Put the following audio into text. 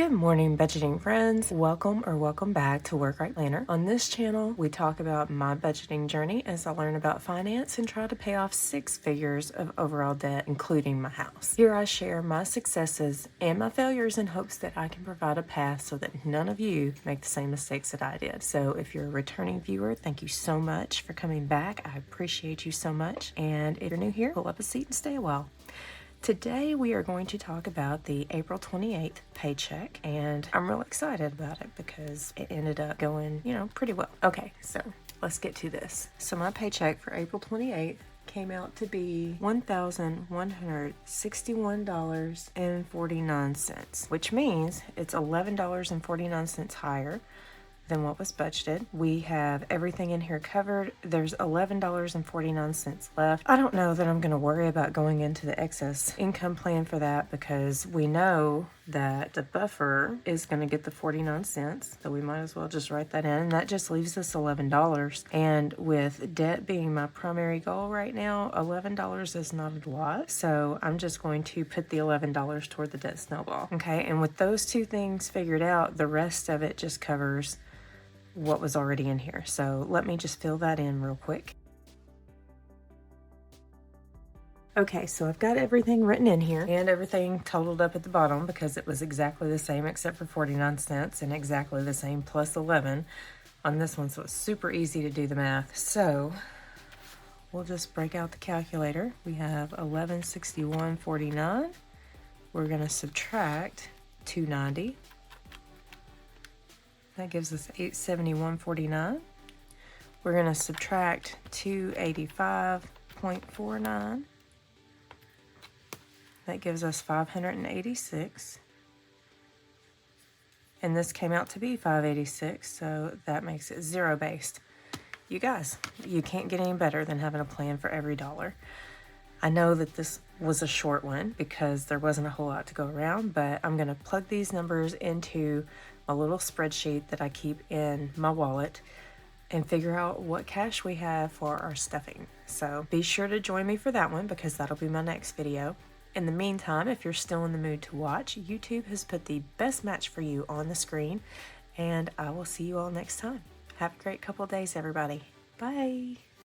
Good morning, budgeting friends. Welcome back to Work Right Planner. On this channel, we talk about my budgeting journey as I learn about finance and try to pay off 6 figures of overall debt, including my house. Here I share my successes and my failures in hopes that I can provide a path so that none of you make the same mistakes that I did. So if you're a returning viewer, thank you so much for coming back. I appreciate you so much. And if you're new here, pull up a seat and stay a while. Today we are going to talk about the April 28th paycheck, and I'm real excited about it because it ended up going, pretty well. Okay, so let's get to this. So my paycheck for April 28th came out to be $1,161.49, which means it's $11.49 higher than what was budgeted. We have everything in here covered. There's $11.49 left. I don't know that I'm going to worry about going into the excess income plan for that because we know that the buffer is going to get the 49 cents. So we might as well just write that in. And that just leaves us $11. And with debt being my primary goal right now, $11 is not a lot. So I'm just going to put the $11 toward the debt snowball. Okay. And with those two things figured out, the rest of it just covers what was already in here. So let me just fill that in real quick. Okay, so I've got everything written in here and everything totaled up at the bottom because it was exactly the same except for 49 cents and exactly the same plus 11 on this one. So it's super easy to do the math. So we'll just break out the calculator. We have 1161.49. We're going to subtract 290. That gives us 871.49. We're going to subtract 285.49. That gives us 586. And this came out to be 586, so that makes it zero based. You guys, you can't get any better than having a plan for every dollar. I know that this was a short one because there wasn't a whole lot to go around, but I'm going to plug these numbers into a little spreadsheet that I keep in my wallet and figure out what cash we have for our stuffing. So be sure to join me for that one because that'll be my next video. In the meantime, if you're still in the mood to watch, YouTube has put the best match for you on the screen, and I will see you all next time. Have a great couple of days, everybody. Bye.